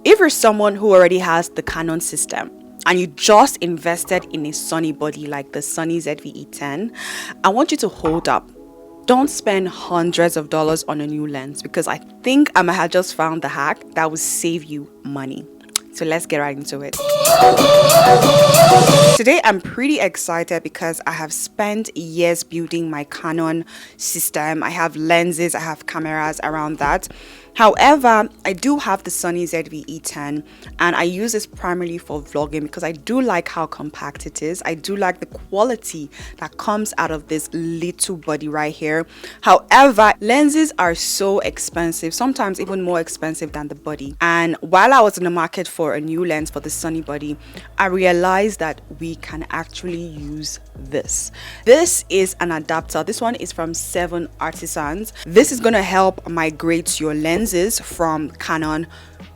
If you're someone who already has the Canon system and you just invested in a Sony body like the Sony ZV-E10, I want you to hold up. Don't spend hundreds of dollars on a new lens, because I think I might have just found the hack that will save you money. So let's get right into it. Today I'm pretty excited because I have spent years building my Canon system. I have lenses, I have cameras around that. However, I do have the Sony ZV-E10 and I use this primarily for vlogging because I do like how compact it is. I do like the quality that comes out of this little body right here. However, lenses are so expensive, sometimes even more expensive than the body. And while I was in the market for a new lens for the Sony body, I realized that we can actually use this. This is an adapter. This one is from 7 Artisans. This is going to help migrate your lenses from Canon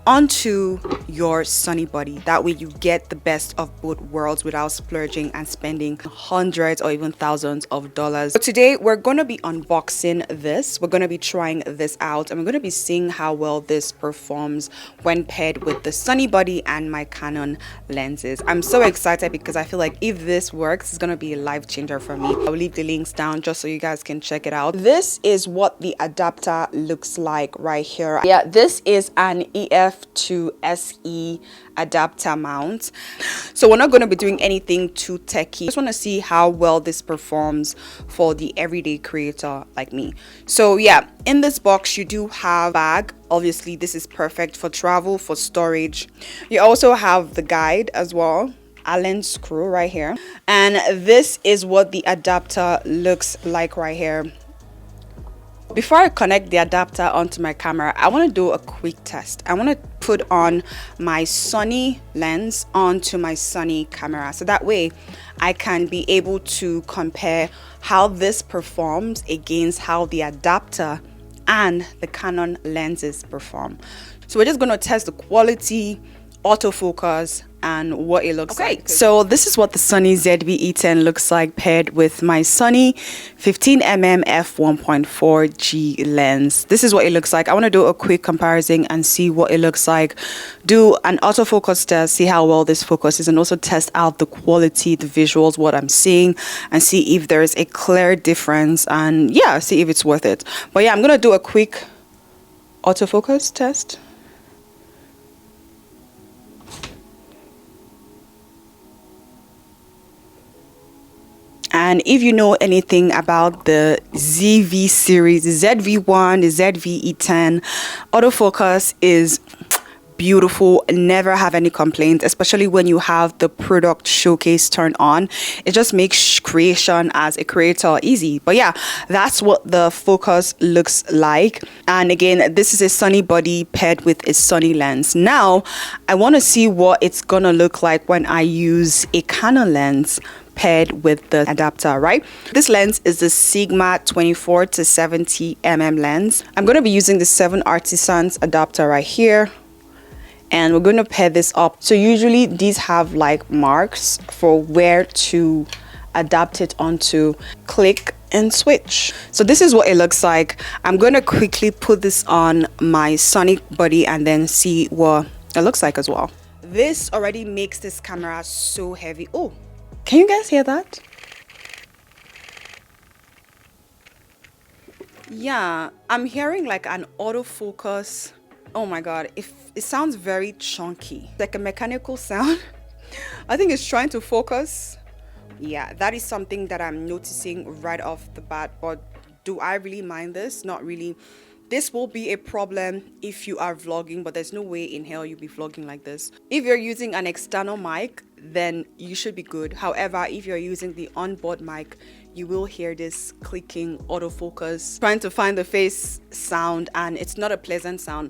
onto your Sony body. That way you get the best of both worlds without splurging and spending hundreds or even thousands of dollars. So today we're going to be unboxing this. We're going to be trying this out and we're going to be seeing how well this performs when paired with the Sony body and my Canon lenses. I'm so excited because I feel like if this works, it's going to be a life changer for me. I'll leave the links down just so you guys can check it out. This is what the adapter looks like right here. Yeah, this is an EF to SE adapter mount. So we're not going to be doing anything too techy. I just want to see how well this performs for the everyday creator like me. So yeah, in this box you do have a bag. Obviously this is perfect for travel, for storage. You also have the guide as well, Allen screw right here, and this is what the adapter looks like right here. Before I connect the adapter onto my camera, I want to do a quick test. I want to put on my Sony lens onto my Sony camera, so that way I can be able to compare how this performs against how the adapter and the Canon lenses perform. So we're just going to test the quality, autofocus, and what it looks like. So this is what the Sony ZV-E10 looks like paired with my Sony 15mm f1.4G lens. This is what it looks like. I want to do a quick comparison and see what it looks like. Do an autofocus test, see how well this focuses, and also test out the quality, the visuals, what I'm seeing, and see if there's a clear difference, and yeah, see if it's worth it. But yeah, I'm gonna do a quick autofocus test. And if you know anything about the ZV series, the ZV-1, the ZV-E10, autofocus is beautiful. Never have any complaints, especially when you have the product showcase turned on. It just makes creation as a creator easy. But yeah, that's what the focus looks like. And again, this is a Sony body paired with a Sony lens. Now I want to see what it's gonna look like when I use a Canon lens paired with the adapter, right? This lens is the Sigma 24 to 70 mm lens. I'm going to be using the 7 Artisans adapter right here, and we're going to pair this up. So usually these have like marks for where to adapt it onto. Click and switch. So this is what it looks like. I'm going to quickly put this on my Sony body and then see what it looks like as well. This already makes this camera so heavy. Oh, can you guys hear that? Yeah, I'm hearing like an autofocus. Oh my god, it sounds very chunky, like a mechanical sound. I think it's trying to focus. Yeah, that is something that I'm noticing right off the bat. But do I really mind this? Not really. This will be a problem if you are vlogging, but there's no way in hell you'll be vlogging like this. If you're using an external mic, then you should be good. However, if you're using the onboard mic, you will hear this clicking autofocus, trying to find the face sound, and it's not a pleasant sound.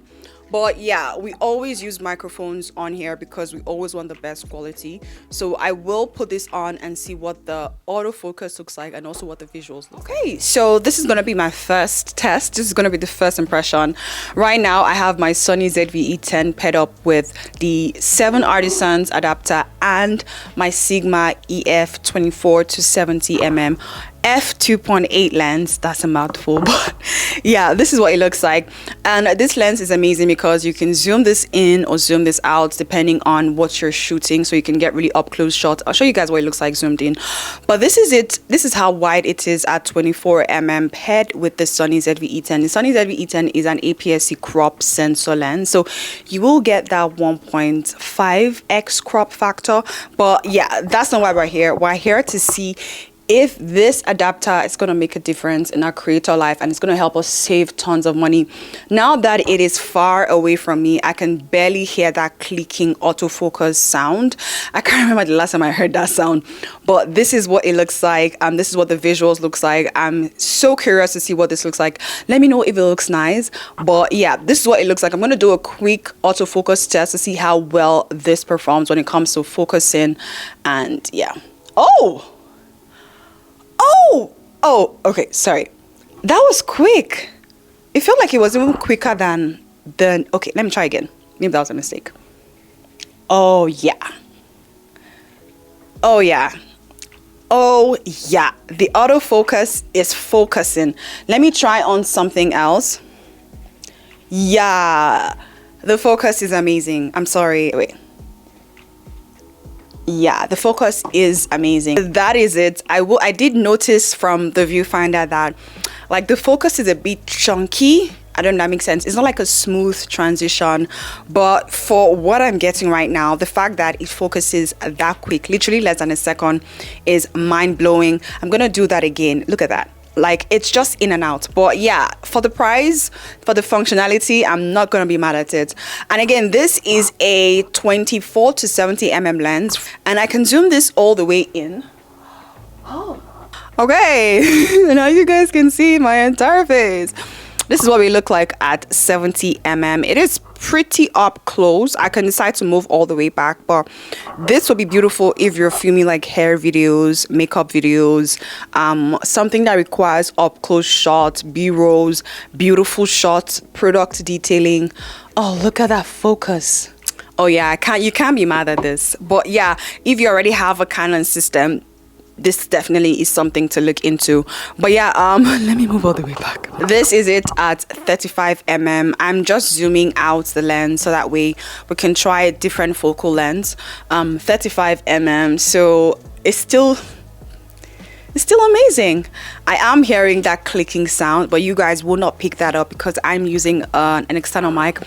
But yeah, we always use microphones on here because we always want the best quality. So I will put this on and see what the autofocus looks like and also what the visuals look like. Okay, so this is going to be my first test. This is going to be the first impression. Right now, I have my Sony ZV-E10 paired up with the 7 Artisans adapter and my Sigma EF 24 to 70 mm. f2.8 lens. That's a mouthful, but yeah, this is what it looks like. And this lens is amazing because you can zoom this in or zoom this out depending on what you're shooting, so you can get really up close shots. I'll show you guys what it looks like zoomed in, but this is it. This is how wide it is at 24mm paired with the Sony ZV-E10. The Sony ZV-E10 is an APS-C crop sensor lens, so you will get that 1.5x crop factor. But yeah, that's not why we're here. We're here to see if this adapter is going to make a difference in our creator life, and it's going to help us save tons of money. Now that it is far away from me, I can barely hear that clicking autofocus sound. I can't remember the last time I heard that sound, but this is what it looks like. This is what the visuals looks like. I'm so curious to see what this looks like. Let me know if it looks nice. But yeah, this is what it looks like. I'm going to do a quick autofocus test to see how well this performs when it comes to focusing. And yeah. Oh, okay, sorry. That was quick. It felt like it was even quicker than okay, let me try again. Maybe that was a mistake. Oh yeah. Oh yeah. The autofocus is focusing. Let me try on something else. Yeah, the focus is amazing. I'm sorry, wait. Yeah, the focus is amazing. That is it. I did notice from the viewfinder that like the focus is a bit chunky. I don't know if that makes sense. It's not like a smooth transition, but for what I'm getting right now, the fact that it focuses that quick, literally less than a second, is mind-blowing. I'm gonna do that again. Look at that. Like, it's just in and out. But yeah, for the price, for the functionality, I'm not gonna be mad at it. And again, this is a 24 to 70mm lens, and I can zoom this all the way in. Oh, okay. Now you guys can see my entire face. This is what we look like at 70mm. It is pretty up close. I can decide to move all the way back, but this will be beautiful if you're filming like hair videos, makeup videos, something that requires up close shots, b-rolls, beautiful shots, product detailing. Oh, look at that focus. Oh yeah, you can't be mad at this. But yeah, if you already have a Canon system, this definitely is something to look into. But yeah, let me move all the way back. This is it at 35mm. I'm just zooming out the lens so that way we can try a different focal length. 35mm, so it's still amazing. I am hearing that clicking sound, but you guys will not pick that up because I'm using an external mic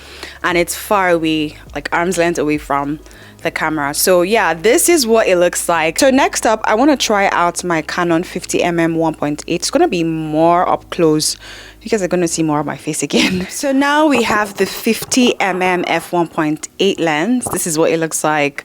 and it's far away, like arm's length away from the camera. So yeah, this is what it looks like. So next up, I want to try out my Canon 50mm 1.8. It's going to be more up close. You guys are going to see more of my face again. So now we have the 50mm f1.8 lens. This is what it looks like.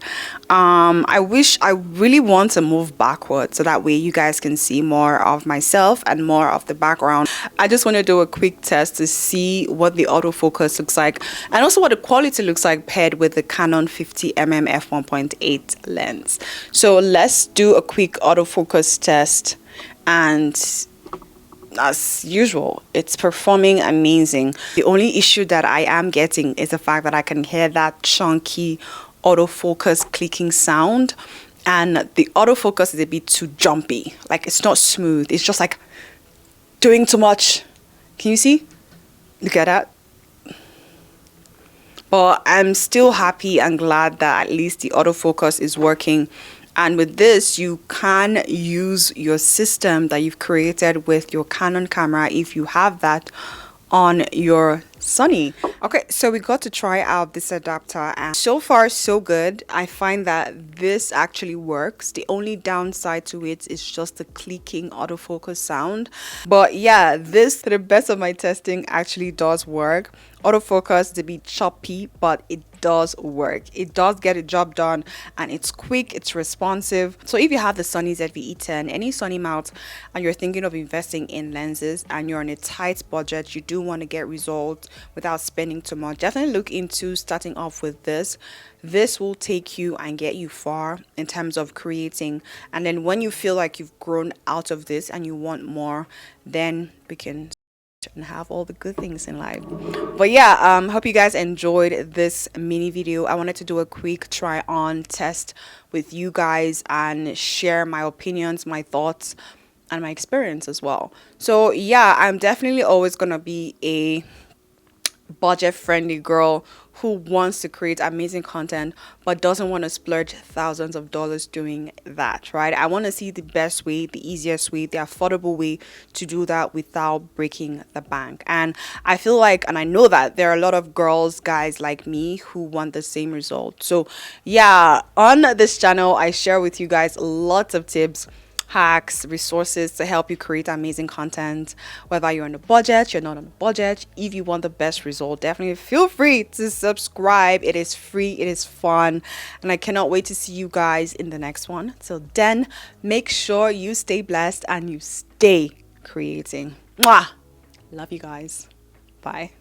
I really want to move backward so that way you guys can see more of myself and more of the background. I just want to do a quick test to see what the autofocus looks like and also what the quality looks like paired with the Canon 50mm f1.8 lens. So let's do a quick autofocus test, and as usual, it's performing amazing. The only issue that I am getting is the fact that I can hear that chunky autofocus clicking sound, and the autofocus is a bit too jumpy. Like, it's not smooth. It's just like doing too much. Can you see? Look at that. But I'm still happy and glad that at least the autofocus is working. And with this, you can use your system that you've created with your Canon camera if you have that on your Sony. Okay, so we got to try out this adapter and so far so good. I find that this actually works. The only downside to it is just the clicking autofocus sound. But yeah, this, to the best of my testing, actually does work. Autofocus is a bit choppy, but it does work. It does get a job done, and it's quick, it's responsive. So if you have the Sony ZV-E10, any Sony mount, and you're thinking of investing in lenses and you're on a tight budget, you do want to get results without spending too much, definitely look into starting off with this. This will take you and get you far in terms of creating, and then when you feel like you've grown out of this and you want more, then we can and have all the good things in life. But yeah, hope you guys enjoyed this mini video. I wanted to do a quick try on test with you guys and share my opinions, my thoughts, and my experience as well. So yeah, I'm definitely always gonna be a budget friendly girl who wants to create amazing content but doesn't want to splurge thousands of dollars doing that, right? I want to see the best way, the easiest way, the affordable way to do that without breaking the bank. And I feel like, and I know that there are a lot of girls, guys like me who want the same result. So yeah, on this channel I share with you guys lots of tips, hacks, resources to help you create amazing content, whether you're on a budget, you're not on a budget. If you want the best result, definitely feel free to subscribe. It is free, it is fun, and I cannot wait to see you guys in the next one. Till then, make sure you stay blessed and you stay creating. Mwah! Love you guys. Bye.